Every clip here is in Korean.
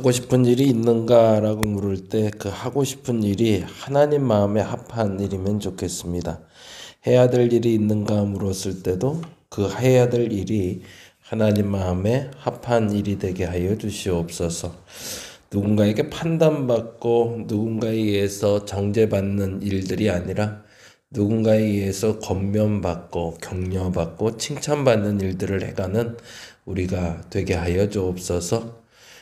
하고 싶은 일이 있는가라고 물을 때 그 하고 싶은 일이 하나님 마음에 합한 일이면 좋겠습니다. 해야 될 일이 있는가 물었을 때도 그 해야 될 일이 하나님 마음에 합한 일이 되게 하여 주시옵소서. 누군가에게 판단받고 누군가에 의해서 정죄받는 일들이 아니라 누군가에 의해서 권면받고 격려받고 칭찬받는 일들을 해가는 우리가 되게 하여 주옵소서.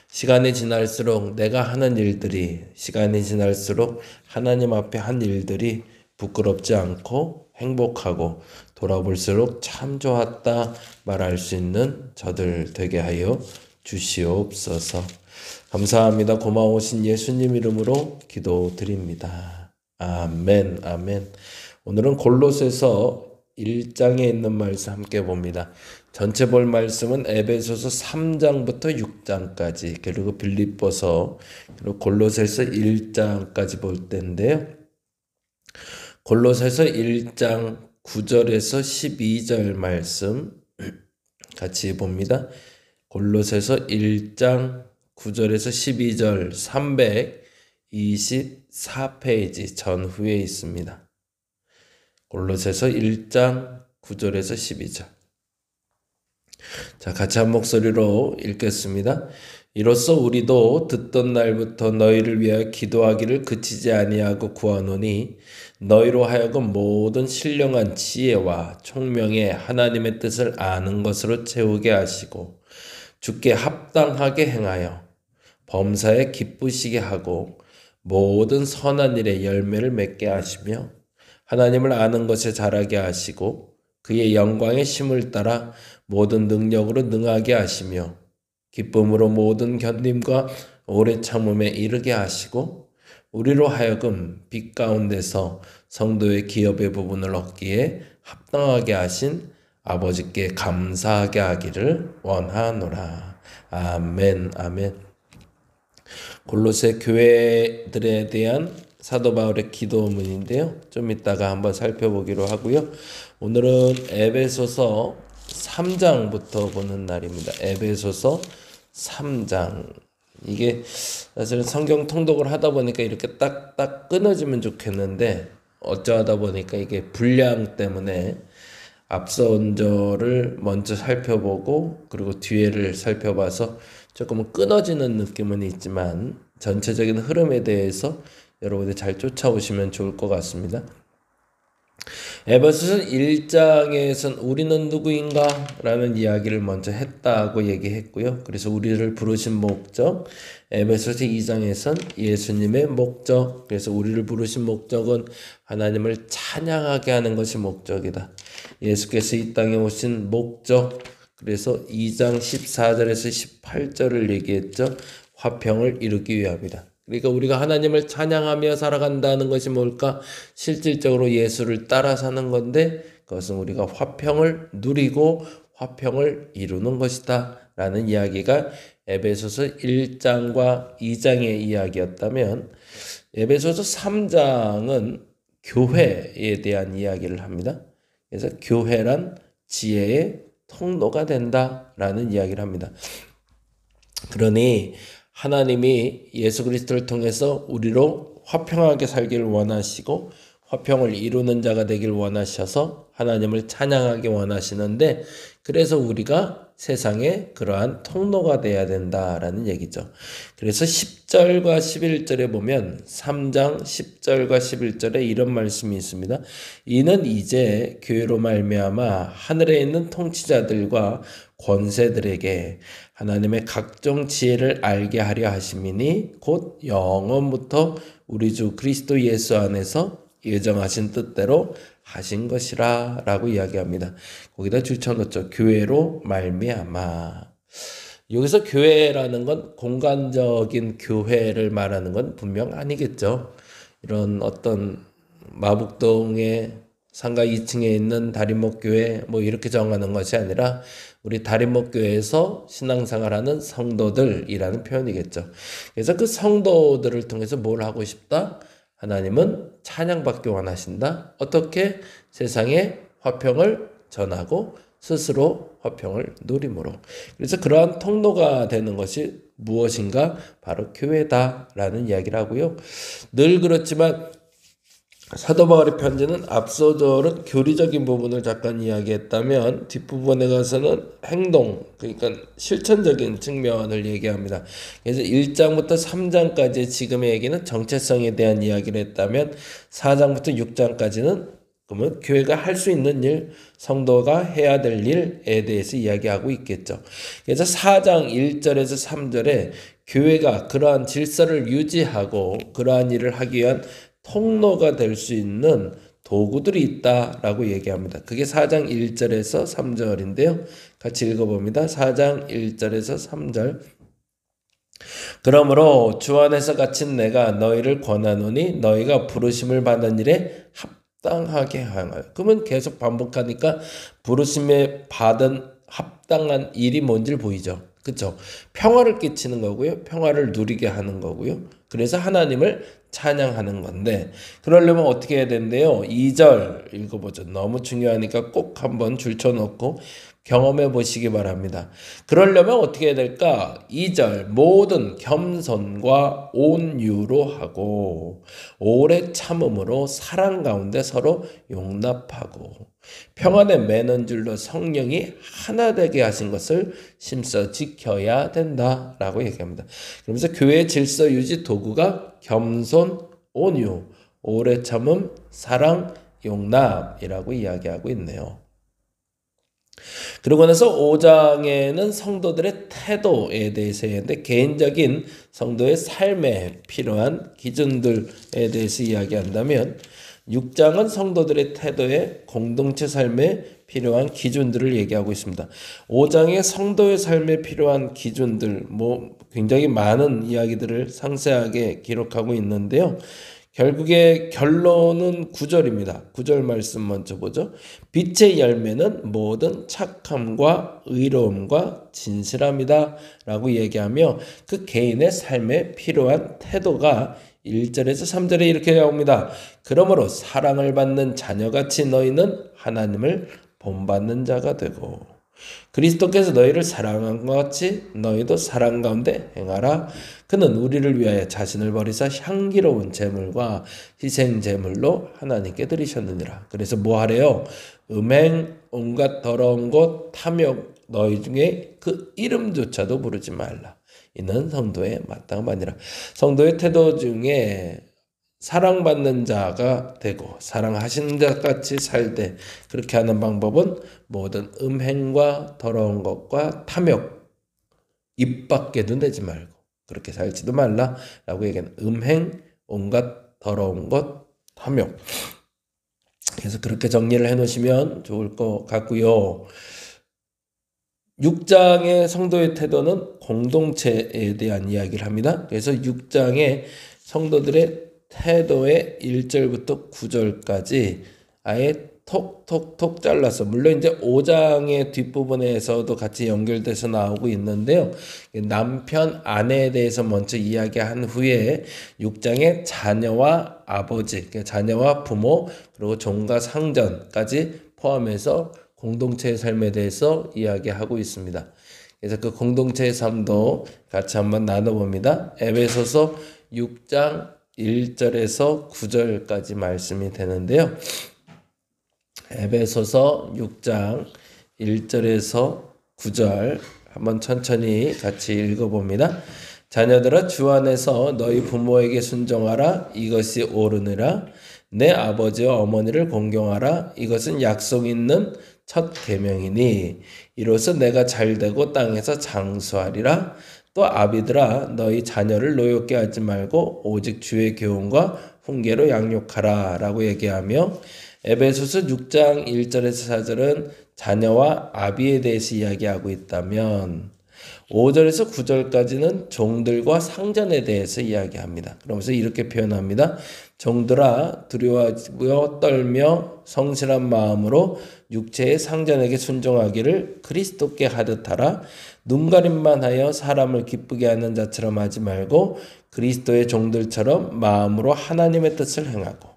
시간이 지날수록 내가 하는 일들이, 시간이 지날수록 하나님 앞에 한 일들이 부끄럽지 않고 행복하고 돌아볼수록 참 좋았다 말할 수 있는 저들 되게 하여 주시옵소서. 감사합니다. 고마우신 예수님 이름으로 기도드립니다. 아멘, 아멘. 오늘은 골로새서 1장에 있는 말씀 함께 봅니다. 전체 볼 말씀은 에베소서 3장부터 6장까지, 그리고 빌립보서, 그리고 골로새서 1장까지 볼 텐데요. 골로새서 1장 9절에서 12절 말씀 같이 봅니다. 골로새서 1장 9절에서 12절 324페이지 전후에 있습니다. 골로새서 1장 9절에서 12절. 자, 같이 한 목소리로 읽겠습니다. 이로써 우리도 듣던 날부터 너희를 위하여 기도하기를 그치지 아니하고 구하노니 너희로 하여금 모든 신령한 지혜와 총명에 하나님의 뜻을 아는 것으로 채우게 하시고 주께 합당하게 행하여 범사에 기쁘시게 하고 모든 선한 일에 열매를 맺게 하시며 하나님을 아는 것에 자라게 하시고 그의 영광의 심을 따라 모든 능력으로 능하게 하시며 기쁨으로 모든 견딤과 오래 참음에 이르게 하시고 우리로 하여금 빛 가운데서 성도의 기업의 부분을 얻기에 합당하게 하신 아버지께 감사하게 하기를 원하노라. 아멘, 아멘. 골로새 교회들에 대한 사도 바울의 기도문인데요. 좀 이따가 한번 살펴보기로 하고요. 오늘은 에베소서 3장부터 보는 날입니다. 에베소서 3장. 이게 사실은 성경 통독을 하다 보니까 이렇게 딱딱 끊어지면 좋겠는데 어쩌다 보니까 이게 분량 때문에 앞서 언저를 먼저 살펴보고 그리고 뒤에를 살펴봐서 조금은 끊어지는 느낌은 있지만 전체적인 흐름에 대해서 여러분들 잘 쫓아오시면 좋을 것 같습니다. 에베소서 1장에서는 우리는 누구인가? 라는 이야기를 먼저 했다고 얘기했고요. 그래서 우리를 부르신 목적, 에베소서 2장에선 예수님의 목적, 그래서 우리를 부르신 목적은 하나님을 찬양하게 하는 것이 목적이다. 예수께서 이 땅에 오신 목적, 그래서 2장 14절에서 18절을 얘기했죠. 화평을 이루기 위함이다. 그러니까 우리가 하나님을 찬양하며 살아간다는 것이 뭘까? 실질적으로 예수를 따라 사는 건데 그것은 우리가 화평을 누리고 화평을 이루는 것이다 라는 이야기가 에베소서 1장과 2장의 이야기였다면 에베소서 3장은 교회에 대한 이야기를 합니다. 그래서 교회란 지혜의 통로가 된다라는 이야기를 합니다. 그러니 하나님이 예수 그리스도를 통해서 우리로 화평하게 살기를 원하시고 화평을 이루는 자가 되길 원하셔서 하나님을 찬양하기 원하시는데 그래서 우리가 세상에 그러한 통로가 돼야 된다라는 얘기죠. 그래서 10절과 11절에 보면 3장 10절과 11절에 이런 말씀이 있습니다. 이는 이제 교회로 말미암아 하늘에 있는 통치자들과 권세들에게 하나님의 각종 지혜를 알게 하려 하심이니 곧 영원부터 우리 주 그리스도 예수 안에서 예정하신 뜻대로 하신 것이라 라고 이야기합니다. 거기다 줄쳐놓죠. 교회로 말미암아. 여기서 교회라는 건 공간적인 교회를 말하는 건 분명 아니겠죠. 이런 어떤 마북동의 상가 2층에 있는 다림목교회 뭐 이렇게 정하는 것이 아니라 우리 다림목교회에서 신앙생활하는 성도들이라는 표현이겠죠. 그래서 그 성도들을 통해서 뭘 하고 싶다? 하나님은 찬양받기 원하신다. 어떻게? 세상에 화평을 전하고 스스로 화평을 누림으로. 그래서 그러한 통로가 되는 것이 무엇인가? 바로 교회다라는 이야기를 하고요. 늘 그렇지만 사도 바울의 편지는 앞서절은 교리적인 부분을 잠깐 이야기했다면 뒷부분에 가서는 행동, 그러니까 실천적인 측면을 얘기합니다. 그래서 1장부터 3장까지 지금의 얘기는 정체성에 대한 이야기를 했다면 4장부터 6장까지는 그러면 교회가 할 수 있는 일, 성도가 해야 될 일에 대해서 이야기하고 있겠죠. 그래서 4장 1절에서 3절에 교회가 그러한 질서를 유지하고 그러한 일을 하기 위한 통로가 될 수 있는 도구들이 있다라고 얘기합니다. 그게 4장 1절에서 3절인데요. 같이 읽어봅니다. 4장 1절에서 3절. 그러므로 주 안에서 갇힌 내가 너희를 권하노니 너희가 부르심을 받은 일에 합당하게 행하여. 그러면 계속 반복하니까 부르심에 받은 합당한 일이 뭔지 보이죠. 그렇죠? 평화를 끼치는 거고요. 평화를 누리게 하는 거고요. 그래서 하나님을 찬양하는 건데 그러려면 어떻게 해야 된대요? 2절 읽어보죠. 너무 중요하니까 꼭 한번 줄쳐놓고 경험해 보시기 바랍니다. 그러려면 어떻게 해야 될까? 2절 모든 겸손과 온유로 하고 오래 참음으로 사랑 가운데 서로 용납하고 평안에 매는 줄로 성령이 하나 되게 하신 것을 심써 지켜야 된다라고 얘기합니다. 그러면서 교회의 질서 유지 도구가 겸손, 온유, 오래 참음, 사랑, 용납이라고 이야기하고 있네요. 그러고 나서 5장에는 성도들의 태도에 대해서 했는데 개인적인 성도의 삶에 필요한 기준들에 대해서 이야기한다면 6장은 성도들의 태도에 공동체 삶에 필요한 기준들을 얘기하고 있습니다. 5장의 성도의 삶에 필요한 기준들 굉장히 많은 이야기들을 상세하게 기록하고 있는데요. 결국에 결론은 9절입니다. 9절 말씀 먼저 보죠. 빛의 열매는 모든 착함과 의로움과 진실함이다 라고 얘기하며 그 개인의 삶에 필요한 태도가 1절에서 3절에 이렇게 나옵니다. 그러므로 사랑을 받는 자녀같이 너희는 하나님을 본받는 자가 되고 그리스도께서 너희를 사랑한 것 같이 너희도 사랑 가운데 행하라. 그는 우리를 위하여 자신을 버리사 향기로운 제물과 희생 제물로 하나님께 드리셨느니라. 그래서 뭐 하래요? 음행, 온갖 더러운 것, 탐욕 너희 중에 그 이름조차도 부르지 말라. 이는 성도의 마땅함이니라. 성도의 태도 중에 사랑받는 자가 되고 사랑하시는 자같이 살되 그렇게 하는 방법은 모든 음행과 더러운 것과 탐욕 입 밖에도 내지 말고 그렇게 살지도 말라라고 얘기하는 음행, 온갖 더러운 것, 탐욕. 그래서 그렇게 정리를 해놓으시면 좋을 것 같고요. 6장의 성도의 태도는 공동체에 대한 이야기를 합니다. 그래서 6장의 성도들의 태도의 1절부터 9절까지 아예 톡톡톡 잘라서 물론 이제 5장의 뒷부분에서도 같이 연결돼서 나오고 있는데요. 남편, 아내에 대해서 먼저 이야기한 후에 6장의 자녀와 아버지, 자녀와 부모, 그리고 종과 상전까지 포함해서 공동체의 삶에 대해서 이야기하고 있습니다. 그래서 그 공동체의 삶도 같이 한번 나눠봅니다. 에베소서 6장 1절에서 9절까지 말씀이 되는데요. 에베소서 6장 1절에서 9절 한번 천천히 같이 읽어봅니다. 자녀들아 주 안에서 너희 부모에게 순종하라. 이것이 옳으니라. 내 아버지와 어머니를 공경하라. 이것은 약속 있는 첫 계명이니 이로써 내가 잘되고 땅에서 장수하리라. 또 아비들아 너희 자녀를 노엽게 하지 말고 오직 주의 교훈과 훈계로 양육하라 라고 얘기하며 에베소서 6장 1절에서 4절은 자녀와 아비에 대해서 이야기하고 있다면 5절에서 9절까지는 종들과 상전에 대해서 이야기합니다. 그러면서 이렇게 표현합니다. 종들아 두려워하고 떨며 성실한 마음으로 육체의 상전에게 순종하기를 그리스도께 하듯 하라. 눈가림만 하여 사람을 기쁘게 하는 자처럼 하지 말고 그리스도의 종들처럼 마음으로 하나님의 뜻을 행하고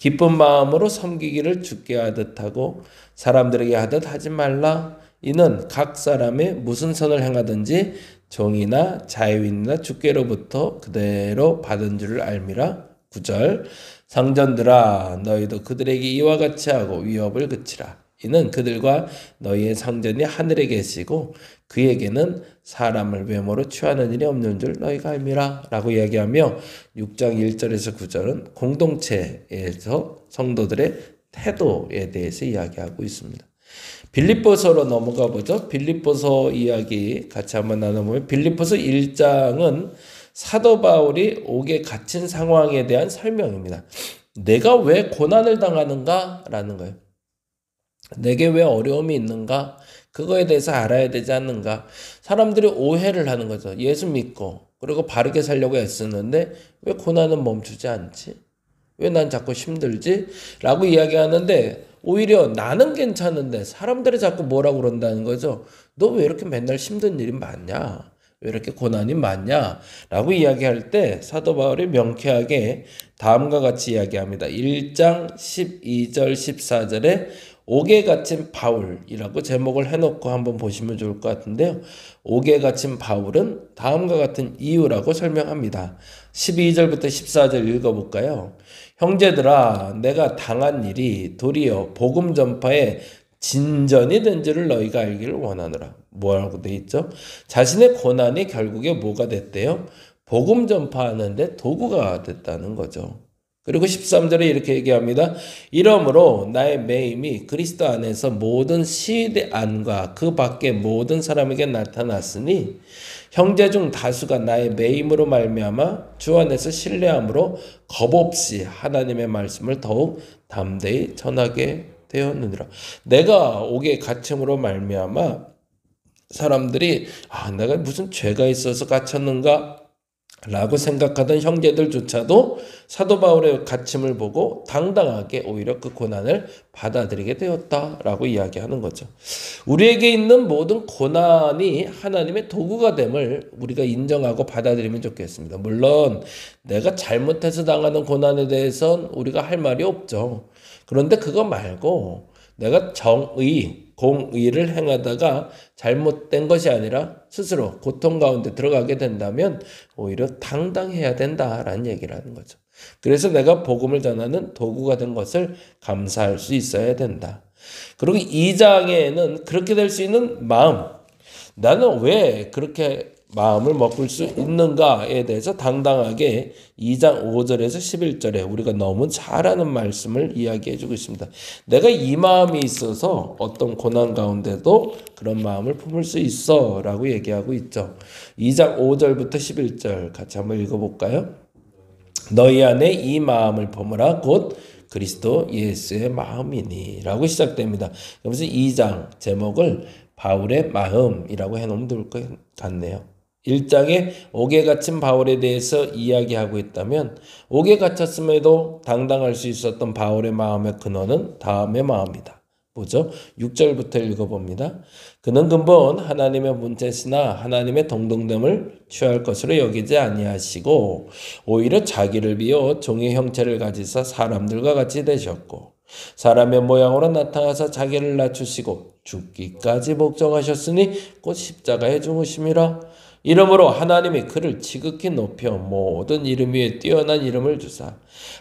기쁜 마음으로 섬기기를 주께 하듯 하고 사람들에게 하듯 하지 말라. 이는 각 사람의 무슨 선을 행하든지 종이나 자유인이나 주께로부터 그대로 받은 줄을 알미라. 9절 상전들아 너희도 그들에게 이와 같이 하고 위협을 그치라. 이는 그들과 너희의 상전이 하늘에 계시고 그에게는 사람을 외모로 취하는 일이 없는 줄 너희가 알미라 라고 이야기하며 6장 1절에서 9절은 공동체에서 성도들의 태도에 대해서 이야기하고 있습니다. 빌립보서로 넘어가 보죠. 빌립보서 이야기 같이 한번 나눠보면 빌립보서 1장은 사도 바울이 옥에 갇힌 상황에 대한 설명입니다. 내가 왜 고난을 당하는가? 라는 거예요. 내게 왜 어려움이 있는가? 그거에 대해서 알아야 되지 않는가? 사람들이 오해를 하는 거죠. 예수 믿고 그리고 바르게 살려고 애쓰는데 왜 고난은 멈추지 않지? 왜 난 자꾸 힘들지? 라고 이야기하는데 오히려 나는 괜찮은데 사람들이 자꾸 뭐라고 그런다는 거죠. 너 왜 이렇게 맨날 힘든 일이 많냐? 왜 이렇게 고난이 많냐? 라고 이야기할 때 사도 바울이 명쾌하게 다음과 같이 이야기합니다. 1장 12절 14절에 옥에 갇힌 바울이라고 제목을 해놓고 한번 보시면 좋을 것 같은데요. 옥에 갇힌 바울은 다음과 같은 이유라고 설명합니다. 12절부터 14절 읽어볼까요? 형제들아 내가 당한 일이 도리어 복음 전파에 진전이 된 줄을 너희가 알기를 원하노라. 뭐라고 돼 있죠? 자신의 고난이 결국에 뭐가 됐대요? 복음 전파하는데 도구가 됐다는 거죠. 그리고 13절에 이렇게 얘기합니다. 이러므로 나의 매임이 그리스도 안에서 모든 시대 안과 그 밖의 모든 사람에게 나타났으니 형제 중 다수가 나의 매임으로 말미암아 주 안에서 신뢰함으로 겁없이 하나님의 말씀을 더욱 담대히 전하게 되었느니라. 내가 옥에 갇힘으로 말미암아 사람들이 내가 무슨 죄가 있어서 갇혔는가? 라고 생각하던 형제들조차도 사도 바울의 갇힘을 보고 당당하게 오히려 그 고난을 받아들이게 되었다라고 이야기하는 거죠. 우리에게 있는 모든 고난이 하나님의 도구가 됨을 우리가 인정하고 받아들이면 좋겠습니다. 물론 내가 잘못해서 당하는 고난에 대해서는 우리가 할 말이 없죠. 그런데 그거 말고 내가 공의를 행하다가 잘못된 것이 아니라 스스로 고통 가운데 들어가게 된다면 오히려 당당해야 된다라는 얘기를 하는 거죠. 그래서 내가 복음을 전하는 도구가 된 것을 감사할 수 있어야 된다. 그리고 2장에는 그렇게 될 수 있는 마음, 나는 왜 그렇게 마음을 먹을 수 있는가에 대해서 당당하게 2장 5절에서 11절에 우리가 너무 잘 아는 말씀을 이야기해 주고 있습니다. 내가 이 마음이 있어서 어떤 고난 가운데도 그런 마음을 품을 수 있어 라고 얘기하고 있죠. 2장 5절부터 11절 같이 한번 읽어볼까요? 너희 안에 이 마음을 품으라 곧 그리스도 예수의 마음이니 라고 시작됩니다. 그래서 2장 제목을 바울의 마음이라고 해놓으면 좋을 것 같네요. 1장에 옥에 갇힌 바울에 대해서 이야기하고 있다면 옥에 갇혔음에도 당당할 수 있었던 바울의 마음의 근원은 다음의 마음이다. 뭐죠? 6절부터 읽어봅니다. 그는 근본 하나님의 본체시나 하나님의 동등됨을 취할 것으로 여기지 아니하시고 오히려 자기를 비워 종의 형체를 가지사 사람들과 같이 되셨고 사람의 모양으로 나타나서 자기를 낮추시고 죽기까지 복종하셨으니 곧 십자가에 죽으심이라. 이러므로 하나님이 그를 지극히 높여 모든 이름 위에 뛰어난 이름을 주사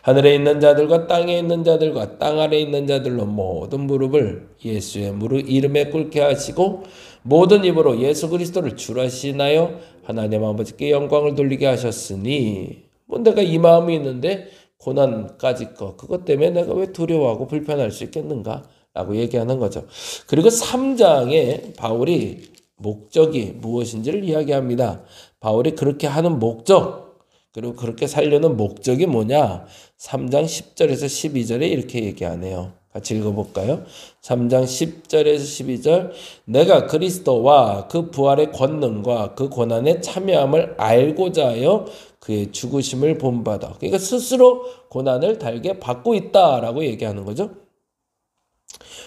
하늘에 있는 자들과 땅에 있는 자들과 땅 아래에 있는 자들로 모든 무릎을 예수의 이름에 꿇게 하시고 모든 입으로 예수 그리스도를 주라시나요 하나님 아버지께 영광을 돌리게 하셨으니 내가 이 마음이 있는데 고난까지 그것 때문에 내가 왜 두려워하고 불편할 수 있겠는가 라고 얘기하는 거죠. 그리고 3장에 바울이 목적이 무엇인지를 이야기합니다. 바울이 그렇게 하는 목적, 그리고 그렇게 살려는 목적이 뭐냐? 3장 10절에서 12절에 이렇게 얘기하네요. 같이 읽어볼까요? 3장 10절에서 12절 내가 그리스도와 그 부활의 권능과 그 고난의 참여함을 알고자 하여 그의 죽으심을 본받아. 그러니까 스스로 고난을 달게 받고 있다라고 얘기하는 거죠.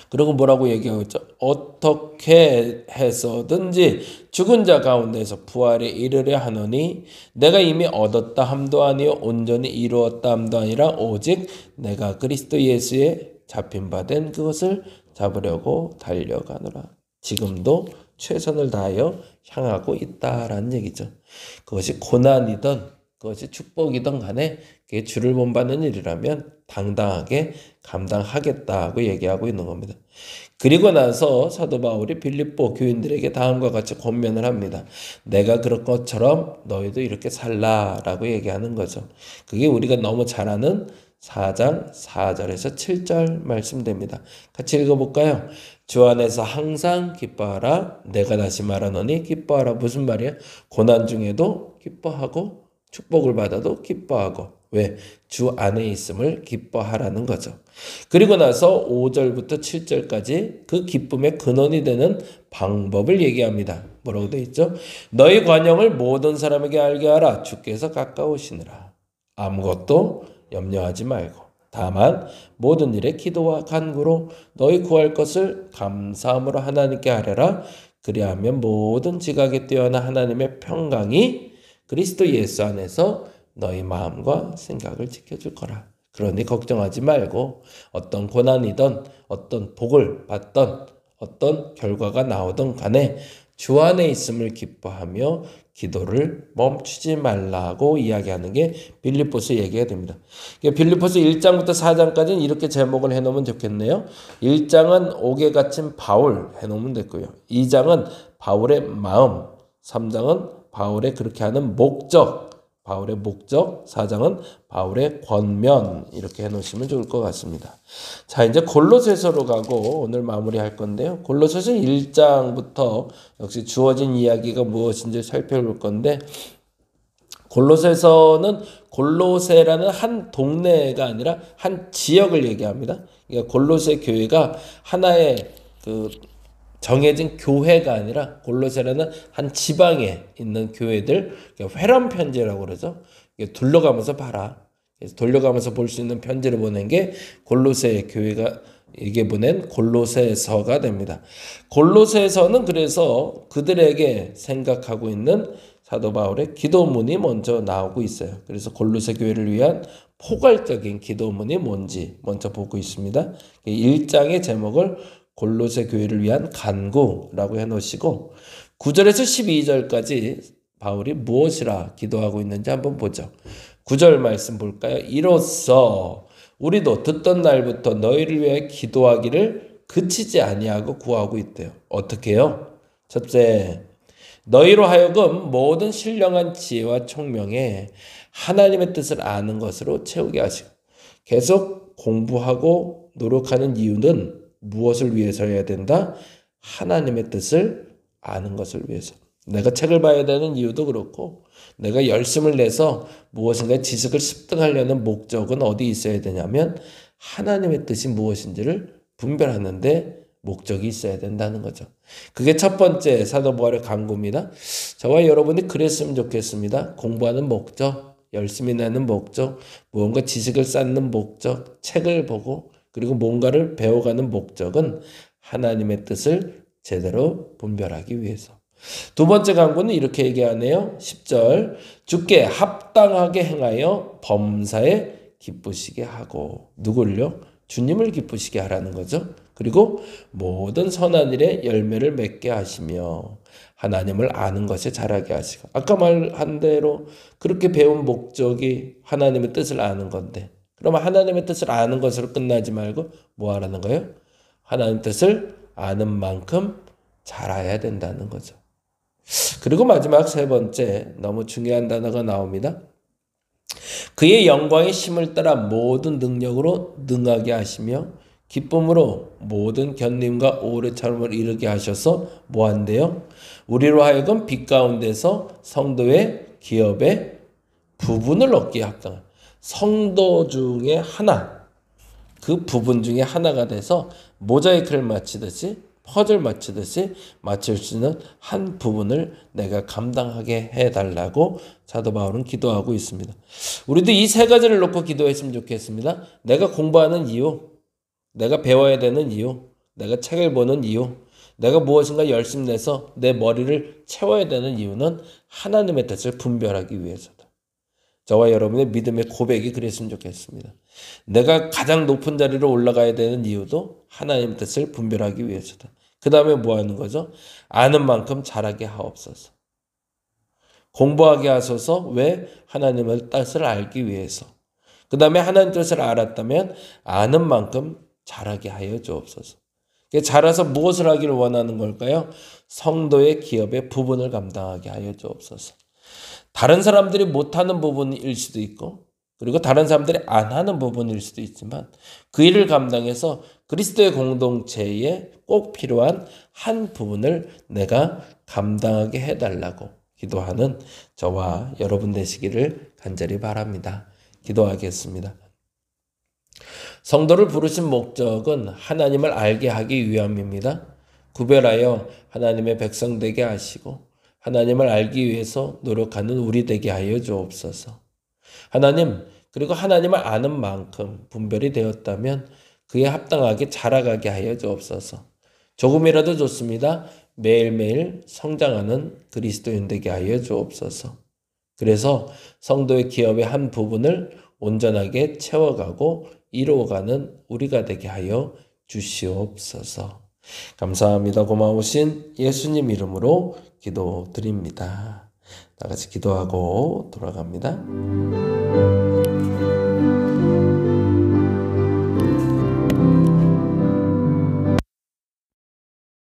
그리고 뭐라고 얘기하고 있죠? 어떻게 해서든지 죽은 자 가운데서 부활에 이르려 하노니 내가 이미 얻었다 함도 아니요 온전히 이루었다 함도 아니라 오직 내가 그리스도 예수에 잡힌 바 된 그것을 잡으려고 달려가노라. 지금도 최선을 다하여 향하고 있다라는 얘기죠. 그것이 고난이든 그것이 축복이든 간에 그게 주를 본받는 일이라면 당당하게 감당하겠다고 얘기하고 있는 겁니다. 그리고 나서 사도 바울이 빌립보 교인들에게 다음과 같이 권면을 합니다. 내가 그럴 것처럼 너희도 이렇게 살라라고 얘기하는 거죠. 그게 우리가 너무 잘 아는 4장 4절에서 7절 말씀됩니다. 같이 읽어볼까요? 주 안에서 항상 기뻐하라. 내가 다시 말하노니 기뻐하라. 무슨 말이야? 고난 중에도 기뻐하고 축복을 받아도 기뻐하고. 왜? 주 안에 있음을 기뻐하라는 거죠. 그리고 나서 5절부터 7절까지 그 기쁨의 근원이 되는 방법을 얘기합니다. 뭐라고 되어 있죠? 너희 관용을 모든 사람에게 알게 하라. 주께서 가까우시니라. 아무것도 염려하지 말고 다만 모든 일에 기도와 간구로 너희 구할 것을 감사함으로 하나님께 하려라. 그리하면 모든 지각에 뛰어나 하나님의 평강이 그리스도 예수 안에서 너희 마음과 생각을 지켜줄 거라. 그러니 걱정하지 말고 어떤 고난이든 어떤 복을 받던 어떤 결과가 나오든 간에 주 안에 있음을 기뻐하며 기도를 멈추지 말라고 이야기하는 게 빌립보서 얘기가 됩니다. 빌립보서 1장부터 4장까지는 이렇게 제목을 해놓으면 좋겠네요. 1장은 옥에 갇힌 바울 해놓으면 됐고요. 2장은 바울의 마음, 3장은 바울의 그렇게 하는 목적, 바울의 목적, 4장은 바울의 권면 이렇게 해놓으시면 좋을 것 같습니다. 자, 이제 골로새서로 가고 오늘 마무리할 건데요. 골로새서 1장부터 역시 주어진 이야기가 무엇인지 살펴볼 건데 골로새서는 골로새라는 한 동네가 아니라 한 지역을 얘기합니다. 그러니까 골로새 교회가 하나의 정해진 교회가 아니라 골로새라는 한 지방에 있는 교회들, 회람 편지라고 그러죠. 둘러가면서 봐라. 그래서 돌려가면서 볼 수 있는 편지를 보낸 게 골로새 교회가 이게 보낸 골로새서가 됩니다. 골로새서는 그래서 그들에게 생각하고 있는 사도 바울의 기도문이 먼저 나오고 있어요. 그래서 골로새 교회를 위한 포괄적인 기도문이 뭔지 먼저 보고 있습니다. 1장의 제목을 골로새 교회를 위한 간구라고 해놓으시고 9절에서 12절까지 바울이 무엇이라 기도하고 있는지 한번 보죠. 9절 말씀 볼까요? 이로써 우리도 듣던 날부터 너희를 위해 기도하기를 그치지 아니하고 구하고 있대요. 어떻게 해요? 첫째, 너희로 하여금 모든 신령한 지혜와 총명에 하나님의 뜻을 아는 것으로 채우게 하시고 계속 공부하고 노력하는 이유는 무엇을 위해서여야 된다? 하나님의 뜻을 아는 것을 위해서. 내가 책을 봐야 되는 이유도 그렇고 내가 열심을 내서 무엇인가 지식을 습득하려는 목적은 어디 있어야 되냐면 하나님의 뜻이 무엇인지를 분별하는데 목적이 있어야 된다는 거죠. 그게 첫 번째 사도 바울의 간구입니다. 저와 여러분이 그랬으면 좋겠습니다. 공부하는 목적, 열심히 내는 목적, 무언가 지식을 쌓는 목적, 책을 보고 그리고 뭔가를 배워가는 목적은 하나님의 뜻을 제대로 분별하기 위해서. 두 번째 간구는 이렇게 얘기하네요. 10절 주께 합당하게 행하여 범사에 기쁘시게 하고 누굴요? 주님을 기쁘시게 하라는 거죠. 그리고 모든 선한 일에 열매를 맺게 하시며 하나님을 아는 것에 자라게 하시고 아까 말한 대로 그렇게 배운 목적이 하나님의 뜻을 아는 건데 그러면 하나님의 뜻을 아는 것으로 끝나지 말고 뭐 하라는 거예요? 하나님 뜻을 아는 만큼 자라야 된다는 거죠. 그리고 마지막 세 번째 너무 중요한 단어가 나옵니다. 그의 영광의 심을 따라 모든 능력으로 능하게 하시며 기쁨으로 모든 견림과 오래 참음을 이루게 하셔서 뭐 한대요? 우리로 하여금 빛 가운데서 성도의 기업의 부분을 얻기에 합당한 성도 중에 하나, 그 부분 중에 하나가 돼서 모자이크를 맞추듯이 퍼즐 맞추듯이 맞출 수 있는 한 부분을 내가 감당하게 해달라고 사도 바울은 기도하고 있습니다. 우리도 이 세 가지를 놓고 기도했으면 좋겠습니다. 내가 공부하는 이유, 내가 배워야 되는 이유, 내가 책을 보는 이유, 내가 무엇인가 열심히 내서 내 머리를 채워야 되는 이유는 하나님의 뜻을 분별하기 위해서다. 저와 여러분의 믿음의 고백이 그랬으면 좋겠습니다. 내가 가장 높은 자리로 올라가야 되는 이유도 하나님의 뜻을 분별하기 위해서다. 그 다음에 뭐 하는 거죠? 아는 만큼 잘하게 하옵소서. 공부하게 하소서. 왜? 하나님의 뜻을 알기 위해서. 그 다음에 하나님 뜻을 알았다면 아는 만큼 잘하게 하여 주옵소서. 자라서 무엇을 하기를 원하는 걸까요? 성도의 기업의 부분을 감당하게 하여 주옵소서. 다른 사람들이 못하는 부분일 수도 있고 그리고 다른 사람들이 안 하는 부분일 수도 있지만 그 일을 감당해서 그리스도의 공동체에 꼭 필요한 한 부분을 내가 감당하게 해달라고 기도하는 저와 여러분 되시기를 간절히 바랍니다. 기도하겠습니다. 성도를 부르신 목적은 하나님을 알게 하기 위함입니다. 구별하여 하나님의 백성 되게 하시고 하나님을 알기 위해서 노력하는 우리 되게 하여 주옵소서. 하나님, 그리고 하나님을 아는 만큼 분별이 되었다면 그에 합당하게 자라가게 하여 주옵소서. 조금이라도 좋습니다. 매일매일 성장하는 그리스도인 되게 하여 주옵소서. 그래서 성도의 기업의 한 부분을 온전하게 채워가고 이루어가는 우리가 되게 하여 주시옵소서. 감사합니다. 고마우신 예수님 이름으로 기도드립니다. 다 같이 기도하고 돌아갑니다.